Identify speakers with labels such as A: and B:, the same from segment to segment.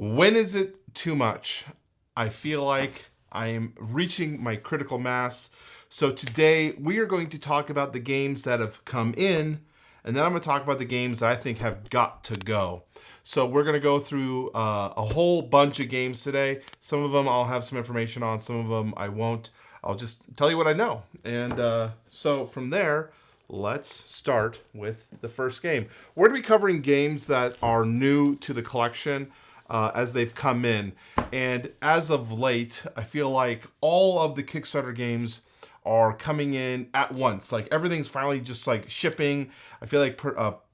A: When is it too much? I feel like I am reaching my critical mass. So today we are going to talk about the games that have come in, and then I'm going to talk about the games that I think have got to go. So we're going to go through a whole bunch of games today. Some of them I'll have some information on, some of them I won't. I'll just tell you what I know. And so from there, let's start with the first game. We're going to be covering games that are new to the collection as they've come in. And as of late, I feel like all of the Kickstarter games are coming in at once. Like everything's finally just like shipping. I feel like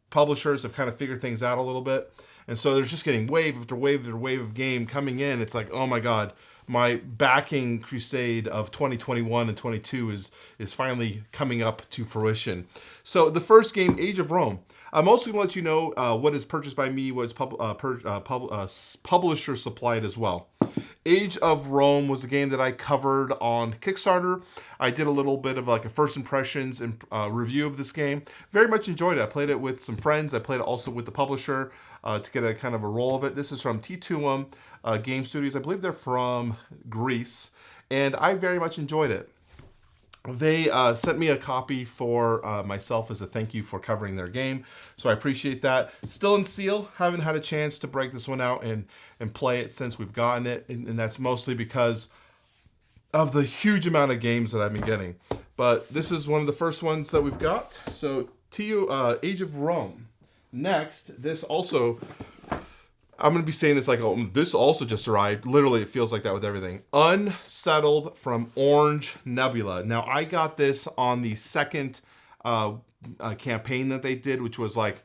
A: publishers have kind of figured things out a little bit. And so they're just getting wave after wave after wave of game coming in. It's like, oh my God, my backing crusade of 2021 and 22 is finally coming up to fruition. So the first game, Age of Rome. I'm mostly going to let you know what is purchased by me, what is publisher supplied as well. Age of Rome was a game that I covered on Kickstarter. I did a little bit of like a first impressions and review of this game. Very much enjoyed it. I played it with some friends. I played it also with the publisher to get a kind of a roll of it. This is from T2 Game Studios. I believe they're from Greece, and I very much enjoyed it. They sent me a copy for myself as a thank you for covering their game, so I appreciate that. Still in seal, haven't had a chance to break this one out and play it since we've gotten it, and that's mostly because of the huge amount of games that I've been getting. But this is one of the first ones that we've got, so Age of Rome. Next, this also... I'm going to be saying this like, oh, this also just arrived. Literally, it feels like that with everything. Unsettled from Orange Nebula. Now, I got this on the second campaign that they did, which was like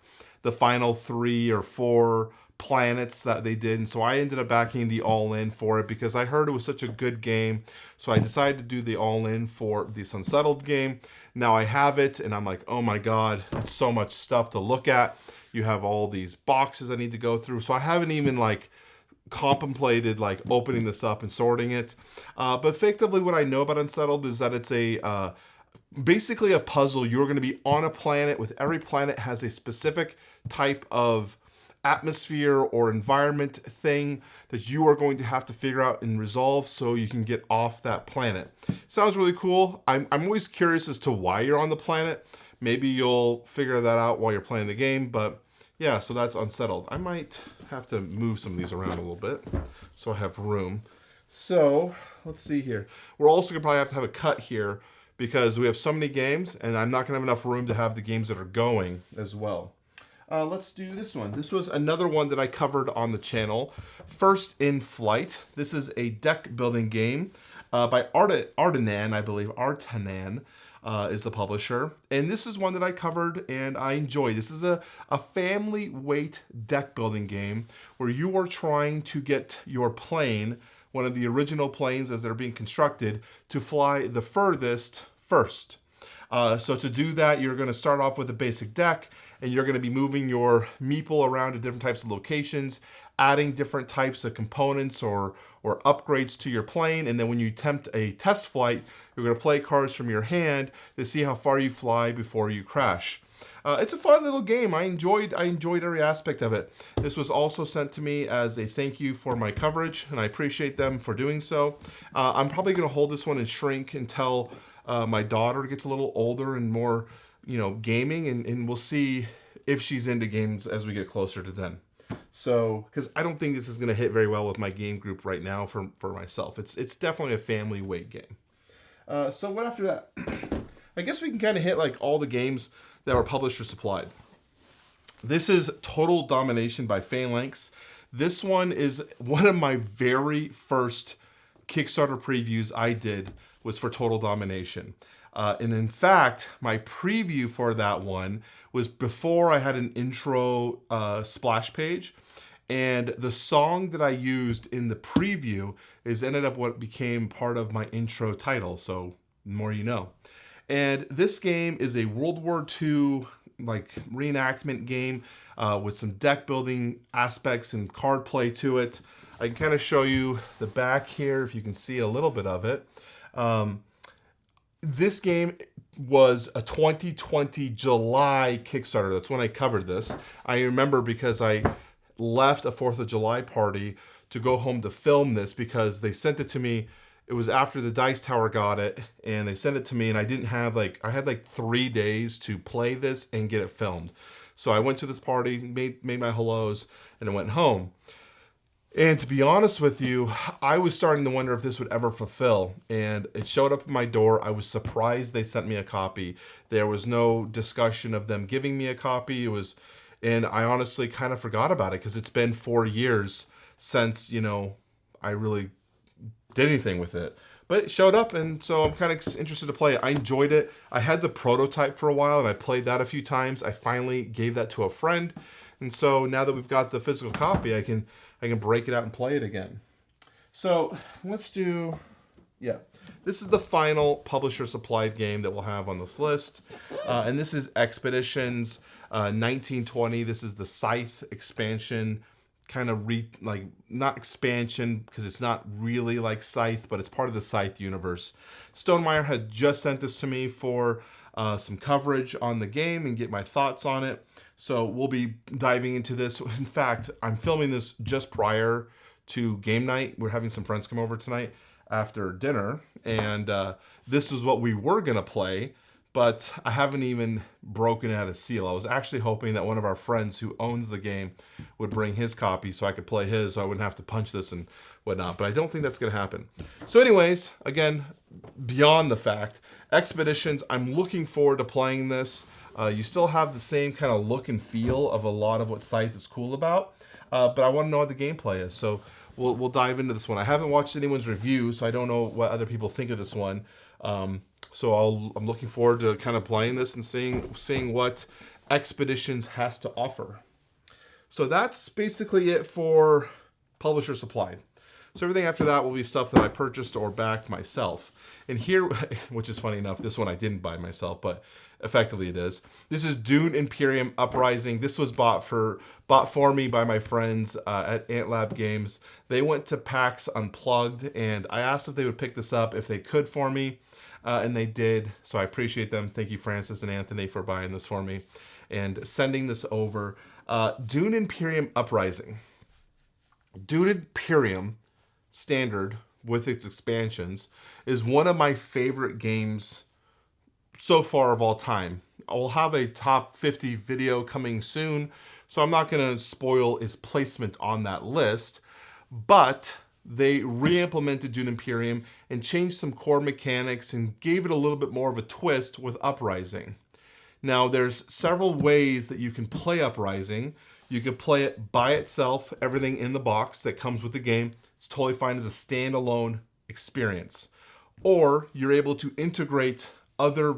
A: the final 3 or 4 planets that they did. And so I ended up backing the all-in for it because I heard it was such a good game. So I decided to do the all-in for this Unsettled game. Now I have it, and I'm like, oh my God, it's so much stuff to look at. You have all these boxes I need to go through. So I haven't even like contemplated like opening this up and sorting it. But effectively what I know about Unsettled is that it's a basically a puzzle. You're going to be on a planet with every planet has a specific type of atmosphere or environment thing that you are going to have to figure out and resolve so you can get off that planet. Sounds really cool. I'm always curious as to why you're on the planet. Maybe you'll figure that out while you're playing the game, but yeah, so that's Unsettled. I might have to move some of these around a little bit so I have room. So let's see here. We're also going to probably have to have a cut here because we have so many games and I'm not going to have enough room to have the games that are going as well. Let's do this one. This was another one that I covered on the channel. First in Flight. This is a deck building game by Artanan, I believe. Artanan. Is the publisher. And this is one that I covered and I enjoyed. This is a family weight deck building game where you are trying to get your plane, one of the original planes as they're being constructed, to fly the furthest first. So to do that, you're going to start off with a basic deck and you're going to be moving your meeple around to different types of locations, adding different types of components or upgrades to your plane. And then when you attempt a test flight, you're going to play cards from your hand to see how far you fly before you crash. It's a fun little game. I enjoyed every aspect of it. This was also sent to me as a thank you for my coverage, and I appreciate them for doing so. I'm probably going to hold this one and shrink until my daughter gets a little older and more, gaming, and we'll see if she's into games as we get closer to then. So, because I don't think this is going to hit very well with my game group right now for myself. It's definitely a family weight game. So what after that? I guess we can kind of hit like all the games that were publisher supplied. This is Total Domination by Phalanx. This one is one of my very first Kickstarter previews I did was for Total Domination. And in fact, my preview for that one was before I had an intro splash page. And the song that I used in the preview ended up what became part of my intro title. So the more you know. And this game is a World War II like reenactment game with some deck building aspects and card play to it. I can kind of show you the back here if you can see a little bit of it. This game was a 2020 July Kickstarter. That's when I covered this. I remember because I left a 4th of July party to go home to film this because they sent it to me. It was after the Dice Tower got it, and they sent it to me, and I didn't have I had 3 days to play this and get it filmed. So I went to this party, made my hellos, and I went home. And to be honest with you, I was starting to wonder if this would ever fulfill. And it showed up at my door. I was surprised they sent me a copy. There was no discussion of them giving me a copy. And I honestly kind of forgot about it because it's been 4 years since, I really did anything with it. But it showed up, and so I'm kind of interested to play it. I enjoyed it. I had the prototype for a while, and I played that a few times. I finally gave that to a friend. And so now that we've got the physical copy, I can break it out and play it again. So let's do, this is the final publisher supplied game that we'll have on this list. And this is Expeditions 1920. This is the Scythe expansion, kind of not expansion because it's not really like Scythe, but it's part of the Scythe universe. Stonemaier had just sent this to me for some coverage on the game and get my thoughts on it. So we'll be diving into this. In fact, I'm filming this just prior to game night. We're having some friends come over tonight after dinner, and this is what we were gonna play, but I haven't even broken out a seal. I was actually hoping that one of our friends who owns the game would bring his copy so I could play his, so I wouldn't have to punch this and whatnot, but I don't think that's gonna happen. So anyways, again, beyond the fact, Expeditions, I'm looking forward to playing this. You still have the same kind of look and feel of a lot of what Scythe is cool about, but I want to know what the gameplay is. So we'll dive into this one. I haven't watched anyone's review, so I don't know what other people think of this one. So I'm looking forward to kind of playing this and seeing what Expeditions has to offer. So that's basically it for publisher supplied. So everything after that will be stuff that I purchased or backed myself. And here, which is funny enough, this one I didn't buy myself, but effectively it is. This is Dune Imperium Uprising. This was bought for me by my friends at Antlab Games. They went to PAX Unplugged, and I asked if they would pick this up if they could for me, and they did. So I appreciate them. Thank you, Francis and Anthony, for buying this for me and sending this over. Dune Imperium Uprising. Dune Imperium Standard, with its expansions, is one of my favorite games so far of all time. I'll have a top 50 video coming soon, so I'm not going to spoil its placement on that list, but they re-implemented Dune Imperium and changed some core mechanics and gave it a little bit more of a twist with Uprising. Now, there's several ways that you can play Uprising. You can play it by itself, everything in the box that comes with the game. It's totally fine as a standalone experience. Or you're able to integrate other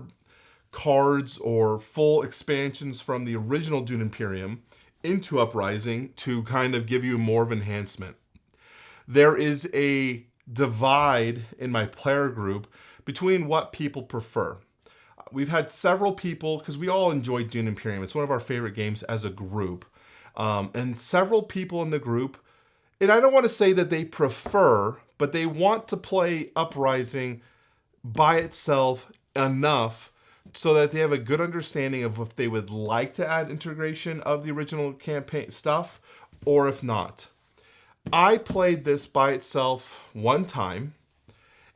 A: cards or full expansions from the original Dune Imperium into Uprising to kind of give you more of enhancement. There is a divide in my player group between what people prefer. We've had several people, because we all enjoy Dune Imperium. It's one of our favorite games as a group. And several people in the group, and I don't want to say that they prefer, but they want to play Uprising by itself enough so that they have a good understanding of if they would like to add integration of the original campaign stuff or if not. I played this by itself one time,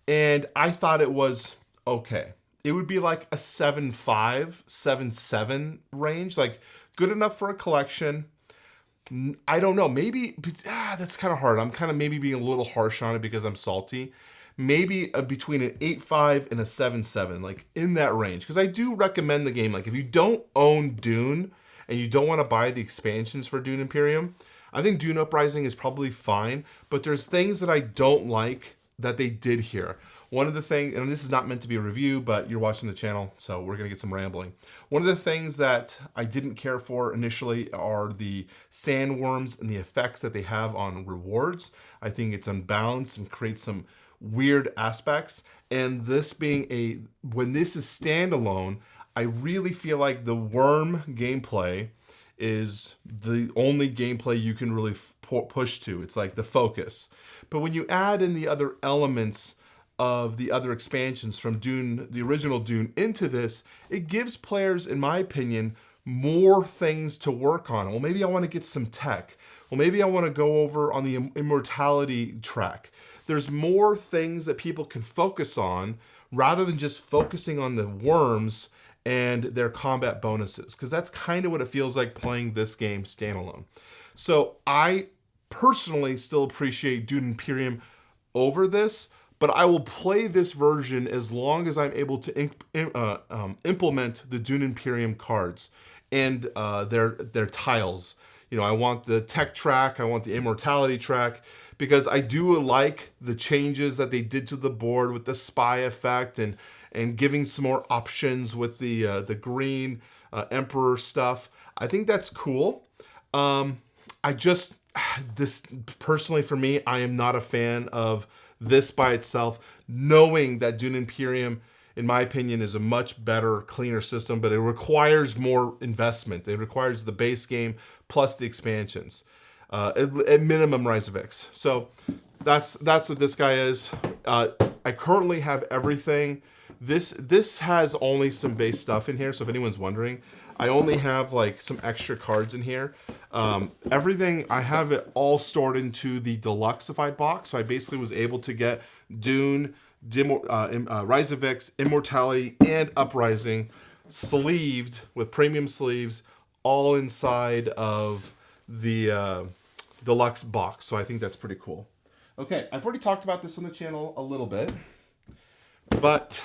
A: and I thought it was okay. It would be like a 7.5, 7.7 range, like good enough for a collection. I don't know, maybe, that's kind of hard. I'm kind of maybe being a little harsh on it because I'm salty. Maybe between an 8.5 and a 7.7, like in that range. Because I do recommend the game. Like if you don't own Dune and you don't want to buy the expansions for Dune Imperium, I think Dune Uprising is probably fine. But there's things that I don't like that they did here. One of the things, and this is not meant to be a review, but you're watching the channel, so we're going to get some rambling. One of the things that I didn't care for initially are the sandworms and the effects that they have on rewards. I think it's unbalanced and creates some weird aspects. And this being when this is standalone, I really feel like the worm gameplay is the only gameplay you can really push to. It's like the focus. But when you add in the other elements of the other expansions from Dune, the original Dune, into this, it gives players, in my opinion, more things to work on. Well, maybe I want to get some tech. Well, maybe I want to go over on the immortality track. There's more things that people can focus on rather than just focusing on the worms and their combat bonuses, because that's kind of what it feels like playing this game standalone. So I personally still appreciate Dune Imperium over this, but I will play this version as long as I'm able to implement the Dune Imperium cards and their tiles. I want the tech track, I want the immortality track, because I do like the changes that they did to the board with the spy effect and giving some more options with the green Emperor stuff. I think that's cool. This personally for me, I am not a fan of this by itself, knowing that Dune Imperium, in my opinion, is a much better, cleaner system, but it requires more investment. It requires the base game plus the expansions. At minimum, Rise of X. So that's what this guy is. I currently have everything. This has only some base stuff in here, so if anyone's wondering, I only have like some extra cards in here. Everything, I have it all stored into the Deluxeified box, so I basically was able to get Dune, Rise of X, Immortality, and Uprising sleeved with premium sleeves, all inside of the deluxe box. So I think that's pretty cool. Okay, I've already talked about this on the channel a little bit, but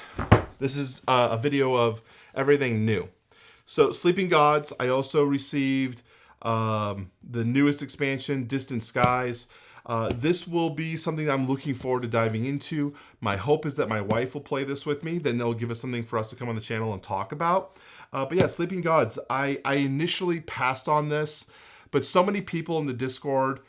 A: this is a video of everything new. So Sleeping Gods, I also received the newest expansion, Distant Skies. This will be something I'm looking forward to diving into. My hope is that my wife will play this with me. Then they'll give us something for us to come on the channel and talk about. But yeah, Sleeping Gods, I initially passed on this, but so many people in the Discord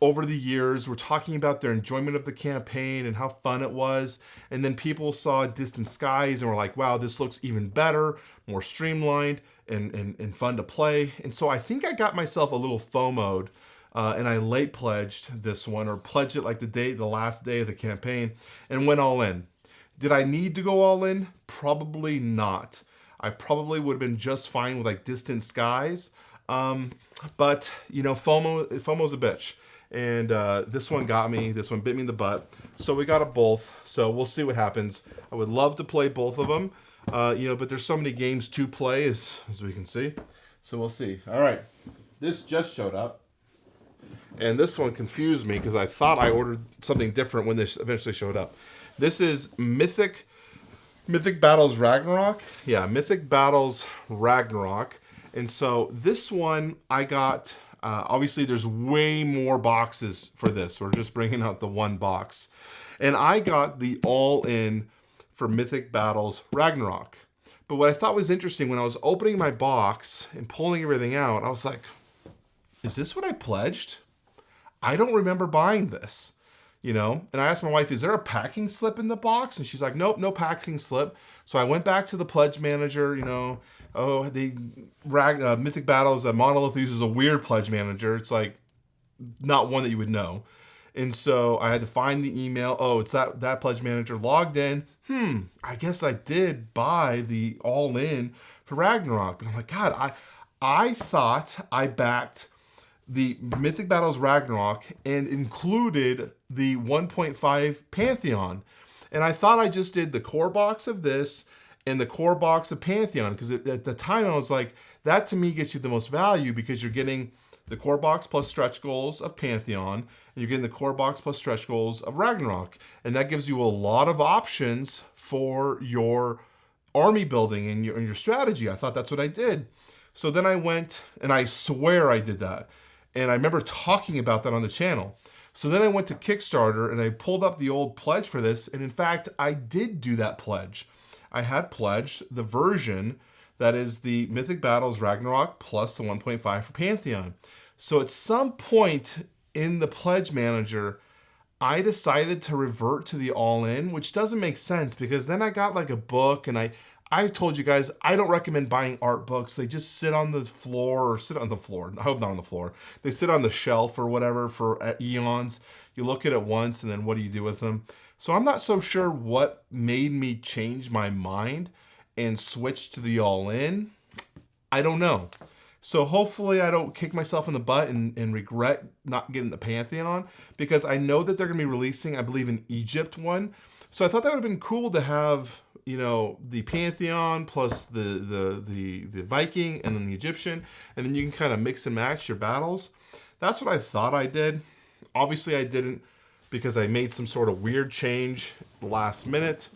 A: over the years were talking about their enjoyment of the campaign and how fun it was. And then people saw Distant Skies and were like, wow, this looks even better, more streamlined and fun to play. And so I think I got myself a little FOMO'd and I late pledged this one, or pledged it like the last day of the campaign, and went all in. Did I need to go all in? Probably not. I probably would have been just fine with like Distant Skies. But FOMO's a bitch. And this one got me. This one bit me in the butt. So we got it both. So we'll see what happens. I would love to play both of them. But there's so many games to play as we can see. So we'll see. All right. This just showed up. And this one confused me because I thought I ordered something different when this eventually showed up. This is Mythic Battles Ragnarok. Yeah, Mythic Battles Ragnarok. And so this one I got, obviously there's way more boxes for this. We're just bringing out the one box. And I got the all-in for Mythic Battles Ragnarok. But what I thought was interesting, when I was opening my box and pulling everything out, I was like, is this what I pledged? I don't remember buying this, And I asked my wife, is there a packing slip in the box? And she's like, nope, no packing slip. So I went back to the pledge manager, Mythic Battles, Monolith uses a weird pledge manager. It's like not one that you would know. And so I had to find the email. Oh, it's that pledge manager. Logged in. I guess I did buy the all-in for Ragnarok. But I'm like, God, I thought I backed the Mythic Battles Ragnarok and included the 1.5 Pantheon. And I thought I just did the core box of this and the core box of Pantheon, because at the time I was like, that to me gets you the most value, because you're getting the core box plus stretch goals of Pantheon, and you're getting the core box plus stretch goals of Ragnarok. And that gives you a lot of options for your army building and your strategy. I thought that's what I did. So then I went, and I swear I did that. And I remember talking about that on the channel. So then I went to Kickstarter and I pulled up the old pledge for this. And in fact, I did do that pledge. I had pledged the version that is the Mythic Battles Ragnarok plus the 1.5 for Pantheon. So at some point in the pledge manager, I decided to revert to the all-in, which doesn't make sense, because then I got like a book, and I told you guys, I don't recommend buying art books. They just sit on the floor, or sit on the floor. I hope not on the floor. They sit on the shelf or whatever for eons. You look at it once, and then what do you do with them? So I'm not so sure what made me change my mind and switch to the all-in. I don't know. So hopefully I don't kick myself in the butt and regret not getting the Pantheon, because I know that they're going to be releasing, I believe, an Egypt one. So I thought that would have been cool to have, you know, the Pantheon plus the Viking and then the Egyptian, and then you can kind of mix and match your battles. That's what I thought I did. Obviously I didn't, because I made some sort of weird change last minute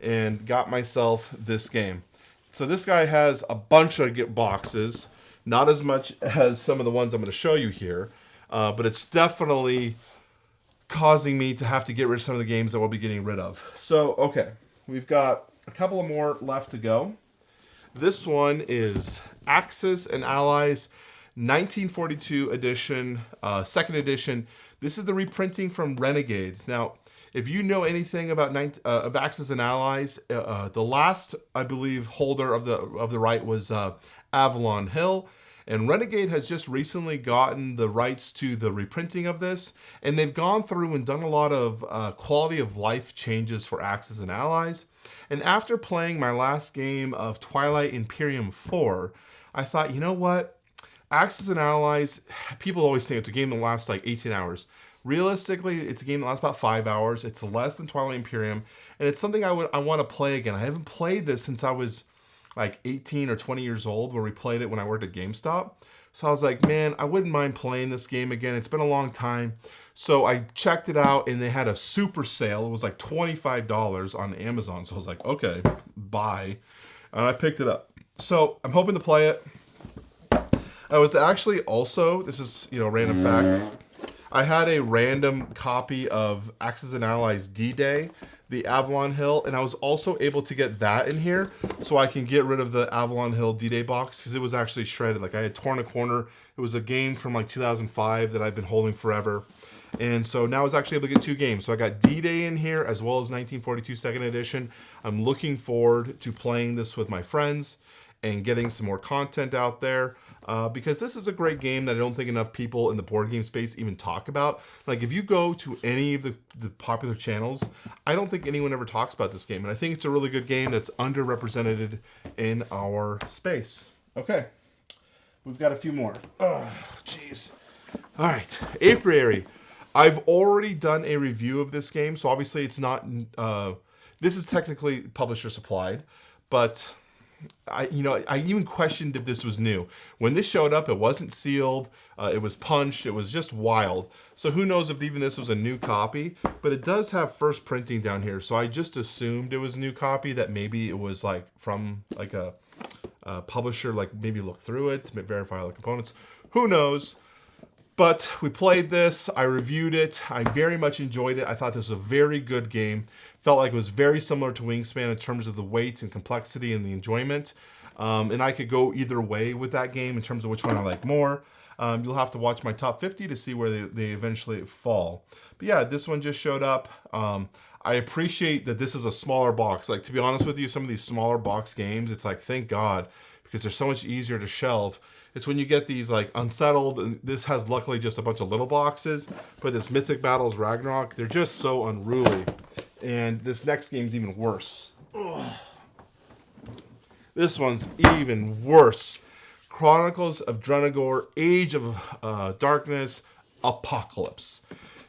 A: and got myself this game. So this guy has a bunch of boxes, not as much as some of the ones I'm going to show you here, but it's definitely causing me to have to get rid of some of the games that we'll be getting rid of. So, okay, we've got a couple of more left to go. This one is Axis and Allies 1942 edition, second edition. This is the reprinting from Renegade. Now, if you know anything about of Axis and Allies, the last, I believe, holder of the right was Avalon Hill, and Renegade has just recently gotten the rights to the reprinting of this, and they've gone through and done a lot of quality of life changes for Axis and Allies. And after playing my last game of Twilight Imperium 4, I thought, you know what? Axis and Allies, people always say it's a game that lasts like 18 hours. Realistically, it's a game that lasts about 5 hours. It's less than Twilight Imperium, and it's something I want to play again. I haven't played this since I was like 18 or 20 years old, where we played it when I worked at GameStop. So I was like, man, I wouldn't mind playing this game again. It's been a long time. So I checked it out, and they had a super sale. It was like $25 on Amazon. So I was like, okay, buy. And I picked it up. So I'm hoping to play it. I was actually also, this is, you know, random fact, I had a random copy of Axis and Allies D-Day, the Avalon Hill, and I was also able to get that in here so I can get rid of the Avalon Hill D-Day box, because it was actually shredded. Like, I had torn a corner. It was a game from like 2005 that I've been holding forever. And so now I was actually able to get 2 games. So I got D-Day in here as well as 1942 second edition. I'm looking forward to playing this with my friends and getting some more content out there. Because this is a great game that I don't think enough people in the board game space even talk about. Like, if you go to any of the popular channels, I don't think anyone ever talks about this game. And I think it's a really good game that's underrepresented in our space. Okay, we've got a few more. Oh, jeez. All right, Apiary. I've already done a review of this game, so obviously it's not... this is technically publisher supplied, but... I even questioned if this was new. When this showed up, it wasn't sealed. It was punched. It was just wild. So who knows if even this was a new copy, but it does have first printing down here. So I just assumed it was a new copy, that maybe it was like from like a publisher, like maybe look through it to verify all the components. Who knows? But we played this, I reviewed it, I very much enjoyed it. I thought this was a very good game. Felt like it was very similar to Wingspan in terms of the weight and complexity and the enjoyment. And I could go either way with that game in terms of which one I like more. You'll have to watch my top 50 to see where they eventually fall. But yeah, this one just showed up. I appreciate that this is a smaller box. Like, to be honest with you, some of these smaller box games, it's like, thank God, because they're so much easier to shelve. It's when you get these like unsettled, and this has luckily just a bunch of little boxes, but this Mythic Battles Ragnarok, they're just so unruly. And this next game's even worse. Ugh. This one's even worse. Chronicles of Drenagor, Age of Darkness, Apocalypse.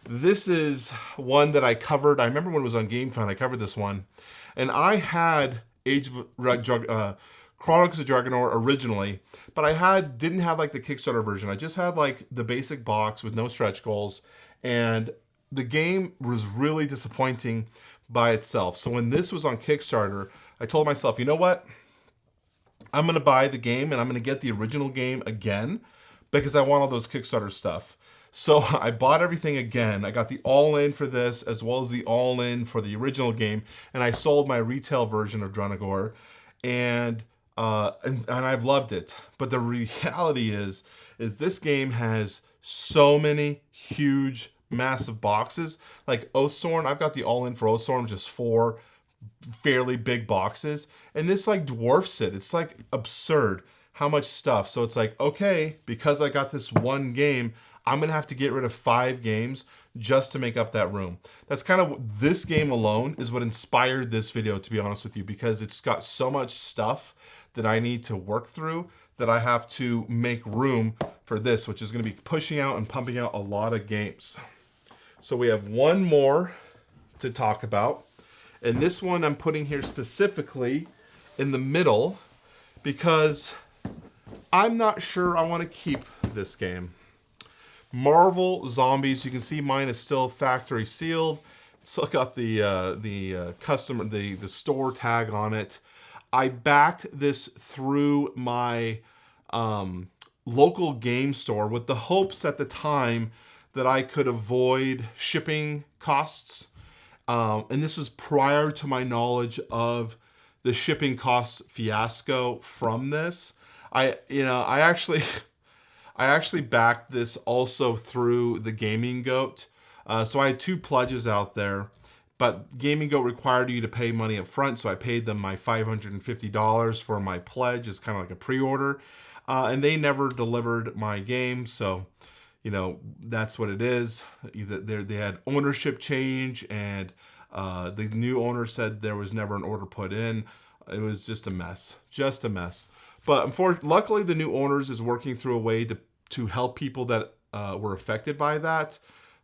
A: This is one that I covered. I remember when it was on GameFound, I covered this one. And I had Chronicles of Dragonor originally, but I didn't have like the Kickstarter version. I just had like the basic box with no stretch goals, and the game was really disappointing by itself. So when this was on Kickstarter, I told myself, you know what? I'm going to buy the game, and I'm going to get the original game again because I want all those Kickstarter stuff. So I bought everything again. I got the all-in for this as well as the all-in for the original game, and I sold my retail version of Drenagor, and I've loved it. But the reality is this game has so many huge, massive boxes. Like Oathsworn, I've got the all-in for Oathsworn, just 4 fairly big boxes, and this like dwarfs it. It's like absurd how much stuff. So it's like, okay, because I got this one game, I'm going to have to get rid of 5 games just to make up that room. That's kind of, this game alone is what inspired this video, to be honest with you, because it's got so much stuff that I need to work through that I have to make room for this, which is going to be pushing out and pumping out a lot of games. So we have one more to talk about. And this one I'm putting here specifically in the middle because I'm not sure I want to keep this game. Marvel Zombies. You can see mine is still factory sealed. Still got the store tag on it. I backed this through my local game store with the hopes at the time that I could avoid shipping costs. And this was prior to my knowledge of the shipping costs fiasco from this. I actually backed this also through the Gaming Goat. So I had 2 pledges out there, but Gaming Goat required you to pay money up front. So I paid them my $550 for my pledge. It's kind of like a pre-order. And they never delivered my game. So, that's what it is. They had ownership change, and the new owner said there was never an order put in. It was just a mess, But luckily, the new owners is working through a way to help people that were affected by that.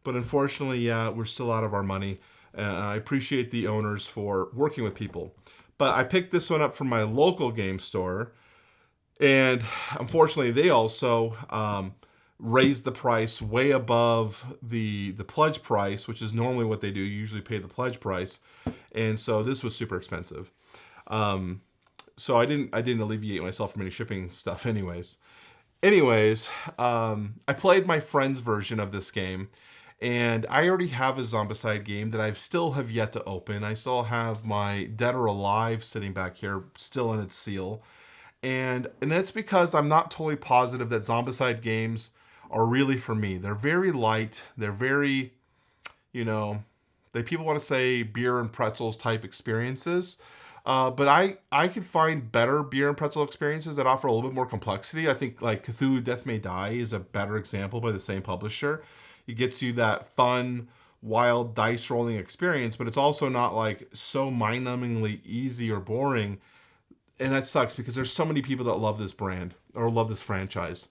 A: But unfortunately, we're still out of our money. I appreciate the owners for working with people. But I picked this one up from my local game store. And unfortunately, they also raised the price way above the pledge price, which is normally what they do. You usually pay the pledge price. And so this was super expensive. So I didn't alleviate myself from any shipping stuff anyways. I played my friend's version of this game, and I already have a Zombicide game that I still have yet to open. I still have my Dead or Alive sitting back here, still in its seal. And that's because I'm not totally positive that Zombicide games are really for me. They're very light. They're very, people want to say beer and pretzels type experiences. But I could find better beer and pretzel experiences that offer a little bit more complexity. I think like Cthulhu Death May Die is a better example by the same publisher. It gets you that fun, wild dice rolling experience, but it's also not like so mind-numbingly easy or boring. And that sucks because there's so many people that love this brand or love this franchise.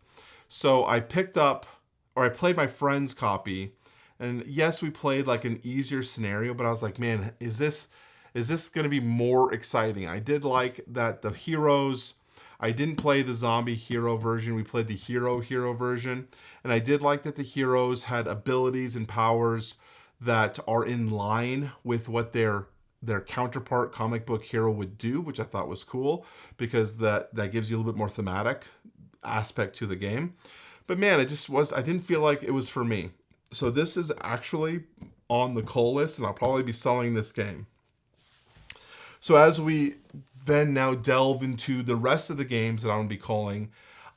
A: So I played my friend's copy, and yes, we played like an easier scenario, but I was like, man, is this going to be more exciting? I did like that the heroes, I didn't play the zombie hero version. We played the hero version. And I did like that the heroes had abilities and powers that are in line with what their counterpart comic book hero would do, which I thought was cool because that gives you a little bit more thematic aspect to the game. But man, I didn't feel like it was for me. So this is actually on the cull list, and I'll probably be selling this game. So as we then now delve into the rest of the games that I'm going to be calling,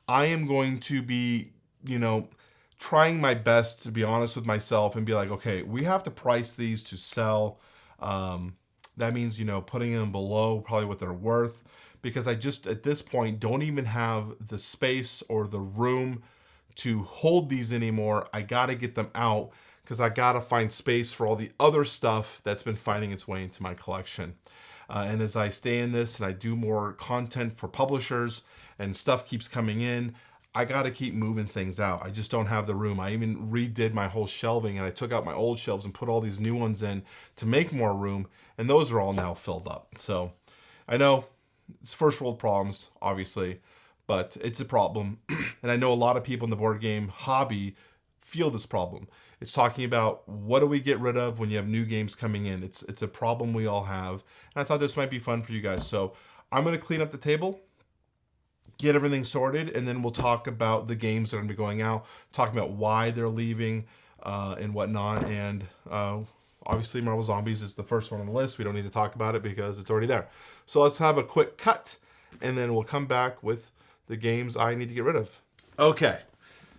A: I am going to be, trying my best to be honest with myself and be like, okay, we have to price these to sell. That means, putting them below probably what they're worth, because I just, at this point, don't even have the space or the room to hold these anymore. I got to get them out because I got to find space for all the other stuff that's been finding its way into my collection. And as I stay in this and I do more content for publishers and stuff keeps coming in, I got to keep moving things out. I just don't have the room. I even redid my whole shelving, and I took out my old shelves and put all these new ones in to make more room, and those are all now filled up. So I know it's first world problems, obviously, but it's a problem. And I know a lot of people in the board game hobby feel this problem. It's talking about what do we get rid of when you have new games coming in. It's a problem we all have. And I thought this might be fun for you guys. So I'm going to clean up the table, get everything sorted, and then we'll talk about the games that are going to be going out, talk about why they're leaving and whatnot. And obviously Marvel Zombies is the first one on the list. We don't need to talk about it because it's already there. So let's have a quick cut, and then we'll come back with the games I need to get rid of. Okay,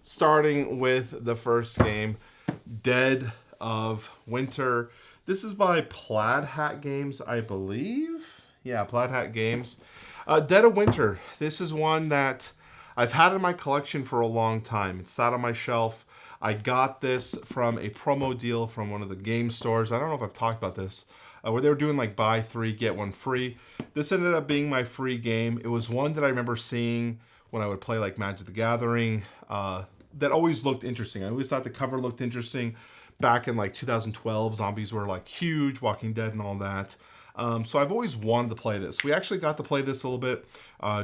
A: starting with the first game, Dead of Winter. This is by Plaid Hat Games, I believe. Yeah, Plaid Hat Games. Dead of Winter. This is one that I've had it in my collection for a long time. It's sat on my shelf. I got this from a promo deal from one of the game stores. I don't know if I've talked about this, where they were doing like buy 3, get 1 free. This ended up being my free game. It was one that I remember seeing when I would play like Magic the Gathering, that always looked interesting. I always thought the cover looked interesting. Back in like 2012, zombies were like huge, Walking Dead and all that. So I've always wanted to play this. We actually got to play this a little bit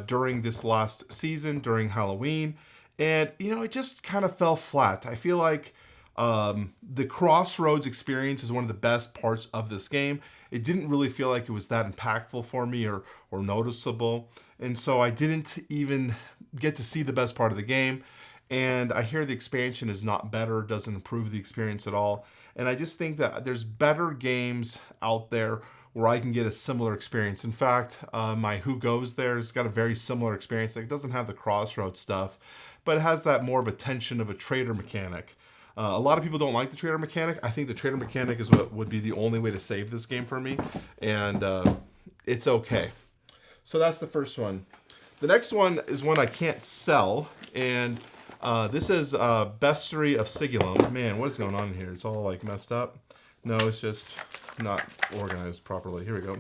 A: during this last season, during Halloween. And, you know, it just kind of fell flat. I feel like the Crossroads experience is one of the best parts of this game. It didn't really feel like it was that impactful for me or noticeable. And so I didn't even get to see the best part of the game. And I hear the expansion is not better, doesn't improve the experience at all. And I just think that there's better games out there where I can get a similar experience. In fact, my Who Goes There has got a very similar experience. Like, it doesn't have the Crossroads stuff, but it has that more of a tension of a trader mechanic. A lot of people don't like the trader mechanic. I think the trader mechanic is what would be the only way to save this game for me, and it's okay. So that's the first one. The next one is one I can't sell, and this is Bestiary of Sigilum. Man, what is going on here? It's all like messed up. No, it's just not organized properly. Here we go.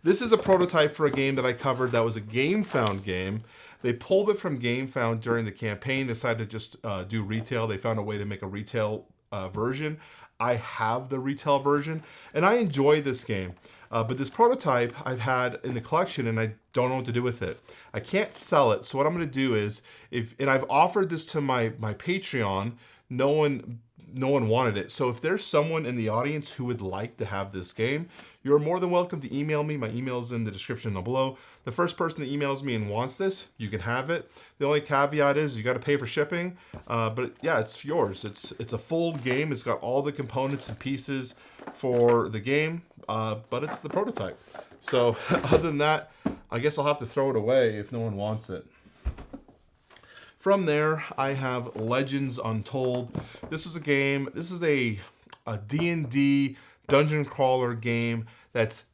A: This is a prototype for a game that I covered that was a GameFound game. They pulled it from GameFound during the campaign, decided to just do retail. They found a way to make a retail version. I have the retail version, and I enjoy this game. But this prototype I've had in the collection, and I don't know what to do with it. I can't sell it, so what I'm going to do is, and I've offered this to my Patreon. No one wanted it. So if there's someone in the audience who would like to have this game, you're more than welcome to email me. My email is in the description down below. The first person that emails me and wants this, you can have it. The only caveat is you got to pay for shipping. But yeah, it's yours. It's a full game. It's got all the components and pieces for the game, but it's the prototype. So other than that, I guess I'll have to throw it away if no one wants it. From there, I have Legends Untold. This was a game. This is a D&D dungeon crawler game that's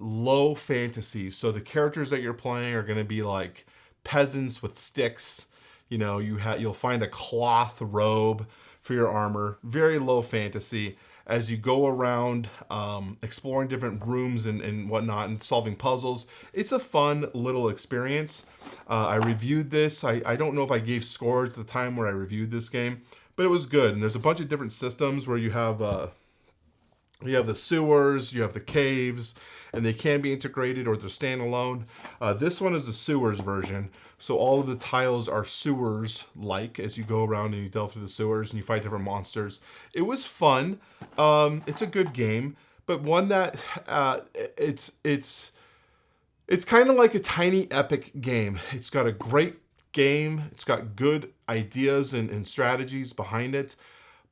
A: low fantasy. So the characters that you're playing are going to be like peasants with sticks. You know, you'll find a cloth robe for your armor. Very low fantasy. As you go around exploring different rooms and whatnot and solving puzzles, it's a fun little experience. I reviewed this. I don't know if I gave scores at the time where I reviewed this game, but it was good. And there's a bunch of different systems where you have the sewers, you have the caves, and they can be integrated or they're standalone. This one is the sewers version. So all of the tiles are sewers-like as you go around and you delve through the sewers and you fight different monsters. It was fun. It's a good game, but one that it's kind of like a tiny epic game. It's got a great game. It's got good ideas and strategies behind it,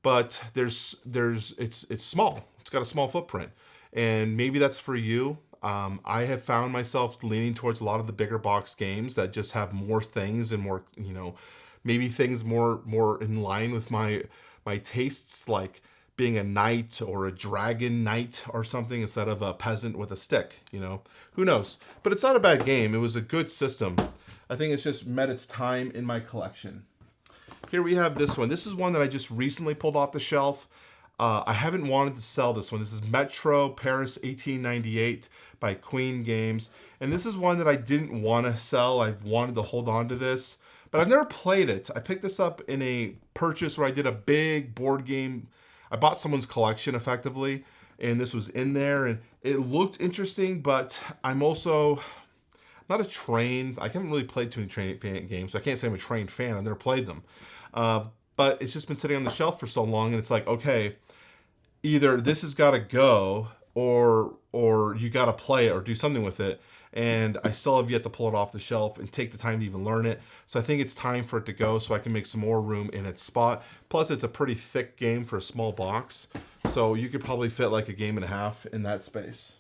A: but it's small. It's got a small footprint, and maybe that's for you. I have found myself leaning towards a lot of the bigger box games that just have more things and more, maybe things more in line with my tastes, like being a knight or a dragon knight or something instead of a peasant with a stick. Who knows? But it's not a bad game. It was a good system. I think it's just met its time in my collection. Here we have this one. This is one that I just recently pulled off the shelf. I haven't wanted to sell this one. This is Metro Paris 1898 by Queen Games. And this is one that I didn't want to sell. I've wanted to hold on to this, but I've never played it. I picked this up in a purchase where I did a big board game. I bought someone's collection effectively, and this was in there, and it looked interesting, but I'm also not a trained, I haven't really played too many trained fan games, so I can't say I'm a trained fan. I've never played them. But it's just been sitting on the shelf for so long, and it's like, okay, either this has got to go or you got to play it or do something with it. And I still have yet to pull it off the shelf and take the time to even learn it. So I think it's time for it to go so I can make some more room in its spot. Plus, it's a pretty thick game for a small box. So you could probably fit like a game and a half in that space.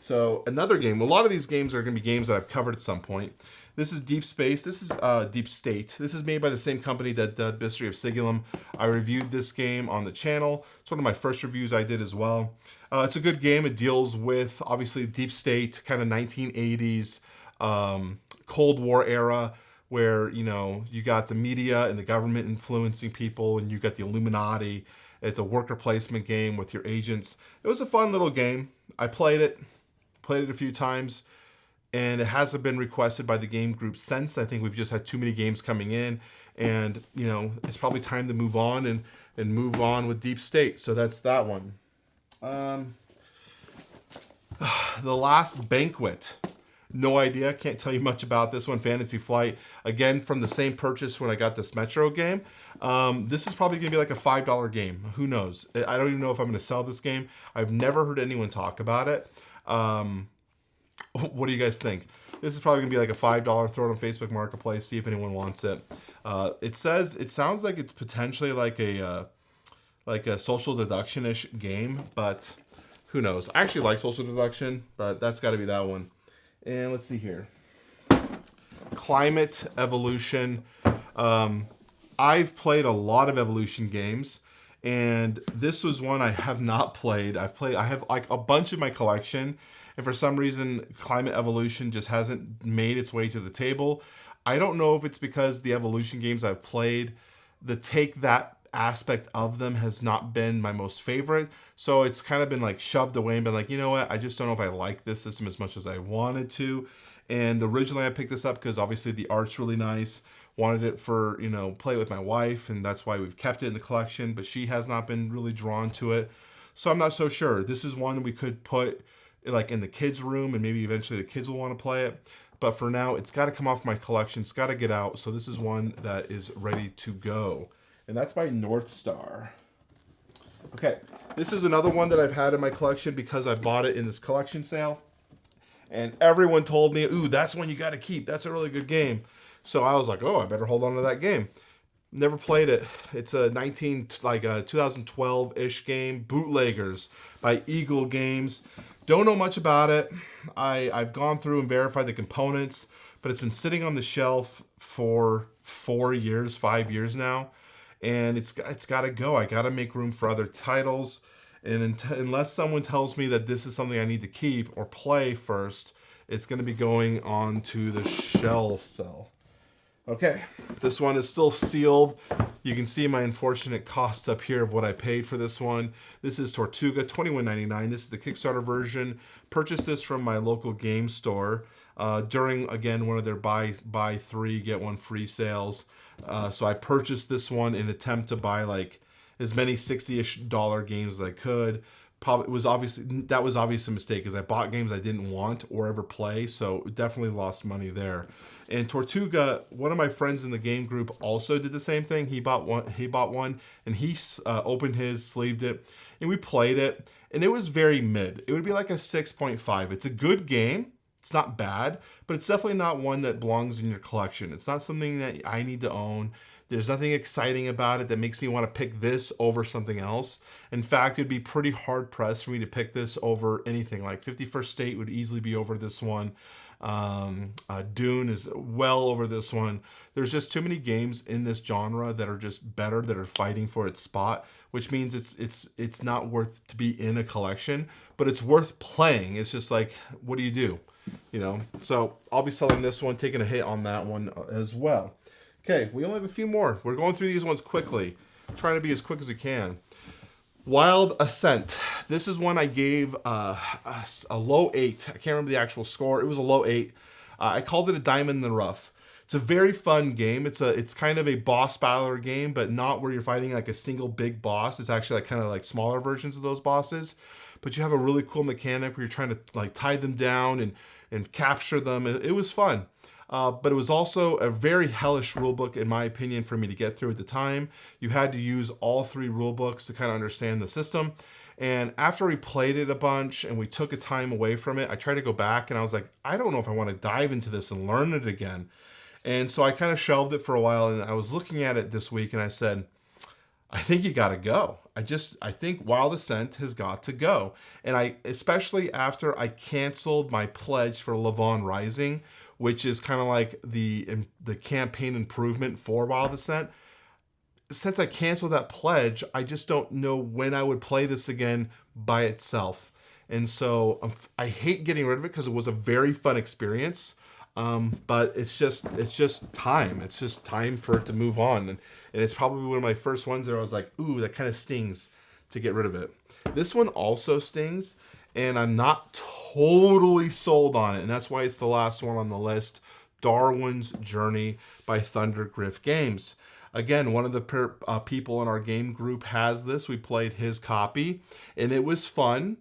A: So another game. A lot of these games are going to be games that I've covered at some point. This is Deep Space. This is Deep State. This is made by the same company that did Bestiary of Sigilum. I reviewed this game on the channel. It's one of my first reviews I did as well. It's a good game. It deals with, obviously, Deep State, kind of 1980s, Cold War era, where, you got the media and the government influencing people, and you got the Illuminati. It's a worker placement game with your agents. It was a fun little game. I played it a few times, and it hasn't been requested by the game group since. I think we've just had too many games coming in, and it's probably time to move on and move on with Deep State. So that's that one. The Last Banquet. No idea. Can't tell you much about this one. Fantasy Flight. Again, from the same purchase when I got this Metro game. This is probably going to be like a $5 game. Who knows? I don't even know if I'm going to sell this game. I've never heard anyone talk about it. What do you guys think? This is probably going to be like a $5. Throw it on Facebook Marketplace. See if anyone wants it. It sounds like it's potentially like a social deduction-ish game, but who knows? I actually like social deduction, but that's got to be that one. And let's see here. Climate Evolution. I've played a lot of Evolution games, and this was one I have not played. I have like a bunch in my collection, and for some reason, Climate Evolution just hasn't made its way to the table. I don't know if it's because the Evolution games I've played, the take that aspect of them has not been my most favorite, so it's kind of been like shoved away and been like, you know what, I just don't know if I like this system as much as I wanted to. And originally I picked this up because obviously the art's really nice, wanted it for play with my wife, and that's why we've kept it in the collection, but she has not been really drawn to it, so I'm not so sure. This is one we could put like in the kids room, and maybe eventually the kids will want to play it, but for now it's got to come off my collection. It's got to get out, so this is one that is ready to go. And that's by North Star. Okay, this is another one that I've had in my collection because I bought it in this collection sale. And everyone told me, ooh, that's one you got to keep. That's a really good game. So I was like, oh, I better hold on to that game. Never played it. It's a 2012-ish game, Bootleggers by Eagle Games. Don't know much about it. I've gone through and verified the components, but it's been sitting on the shelf for 5 years now. And it's got to go. I got to make room for other titles. And unless someone tells me that this is something I need to keep or play first, it's going to be going on to the shelf cell. Okay, this one is still sealed. You can see my unfortunate cost up here of what I paid for this one. This is Tortuga, $21.99. This is the Kickstarter version. Purchased this from my local game store during, again, one of their buy 3, get 1 free sales. So I purchased this one in an attempt to buy like as many $60-ish games as I could. That was obviously a mistake, because I bought games I didn't want or ever play, so definitely lost money there. And Tortuga, one of my friends in the game group also did the same thing. He bought one, and he opened his, sleeved it, and we played it, and it was very mid. It would be like a 6.5. It's a good game. It's not bad, but it's definitely not one that belongs in your collection. It's not something that I need to own. There's nothing exciting about it that makes me want to pick this over something else. In fact, it'd be pretty hard pressed for me to pick this over anything. Like 51st State would easily be over this one. Dune is well over this one. There's just too many games in this genre that are just better, that are fighting for its spot, which means it's not worth to be in a collection, but it's worth playing. It's just like, what do you do? So I'll be selling this one, taking a hit on that one as well. Okay, we only have a few more. We're going through these ones quickly, trying to be as quick as we can. Wild Ascent. This is one I gave a low 8. I can't remember the actual score. It was a low 8. I called it a diamond in the rough. It's a very fun game. It's kind of a boss battler game, but not where you're fighting like a single big boss. It's actually like kind of like smaller versions of those bosses. But you have a really cool mechanic where you're trying to like tie them down and capture them. It was fun. But it was also a very hellish rulebook, in my opinion, for me to get through at the time. You had to use all 3 rulebooks to kind of understand the system. And after we played it a bunch and we took a time away from it, I tried to go back and I was like, I don't know if I want to dive into this and learn it again. And so I kind of shelved it for a while, and I was looking at it this week and I said, I think you got to go. I think Wild Ascent has got to go. And especially after I canceled my pledge for Levon Rising, which is kind of like the campaign improvement for Wild Ascent. Since I canceled that pledge, I just don't know when I would play this again by itself. And so I hate getting rid of it because it was a very fun experience. But it's just time. It's just time for it to move on. And it's probably one of my first ones that I was like, ooh, that kind of stings to get rid of it. This one also stings, and I'm not totally sold on it. And that's why it's the last one on the list. Darwin's Journey by Thundergriff Games. Again, one of the people in our game group has this. We played his copy, and it was fun.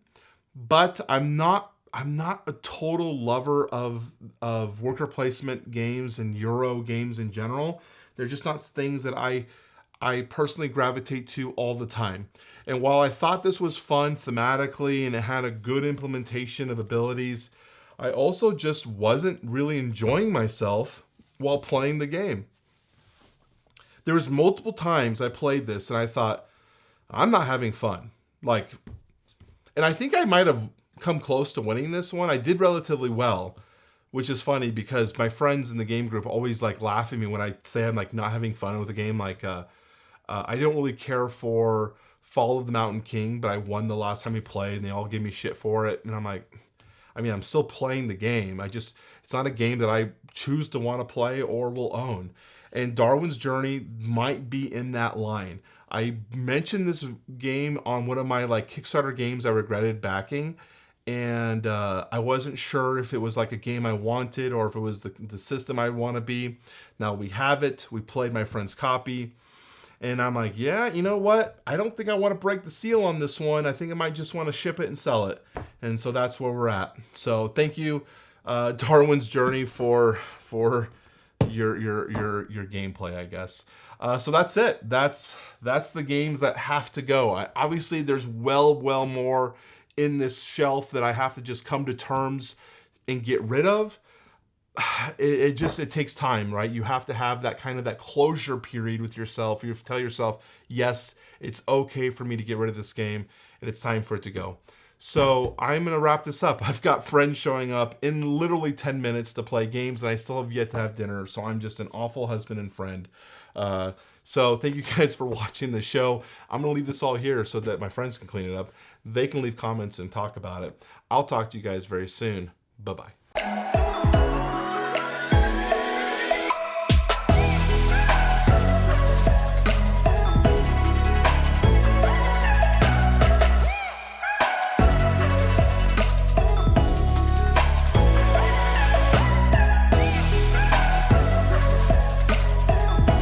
A: But I'm not a total lover of worker placement games and Euro games in general. They're just not things that I personally gravitate to all the time. And while I thought this was fun thematically and it had a good implementation of abilities, I also just wasn't really enjoying myself while playing the game. There was multiple times I played this and I thought, I'm not having fun. And I think I might have come close to winning this one. I did relatively well, which is funny because my friends in the game group always laugh at me when I say I'm not having fun with the game. I don't really care for Fall of the Mountain King, but I won the last time we played and they all give me shit for it. And I'm like, I'm still playing the game. It's not a game that I choose to want to play or will own. And Darwin's Journey might be in that line. I mentioned this game on one of my Kickstarter games I regretted backing. And I wasn't sure if it was a game I wanted or if it was the system I want to be. Now we have it. We played my friend's copy. And I'm like, yeah, you know what? I don't think I want to break the seal on this one. I think I might just want to ship it and sell it. And so that's where we're at. So thank you, Darwin's Journey, for your gameplay, I guess. So that's it. That's the games that have to go. Obviously, there's well more in this shelf that I have to just come to terms and get rid of. It takes time, right? You have to have that closure period with yourself. You have to tell yourself, yes, it's okay for me to get rid of this game and it's time for it to go. So I'm going to wrap this up. I've got friends showing up in literally 10 minutes to play games and I still have yet to have dinner. So I'm just an awful husband and friend. So thank you guys for watching the show. I'm going to leave this all here so that my friends can clean it up. They can leave comments and talk about it. I'll talk to you guys very soon. Bye-bye.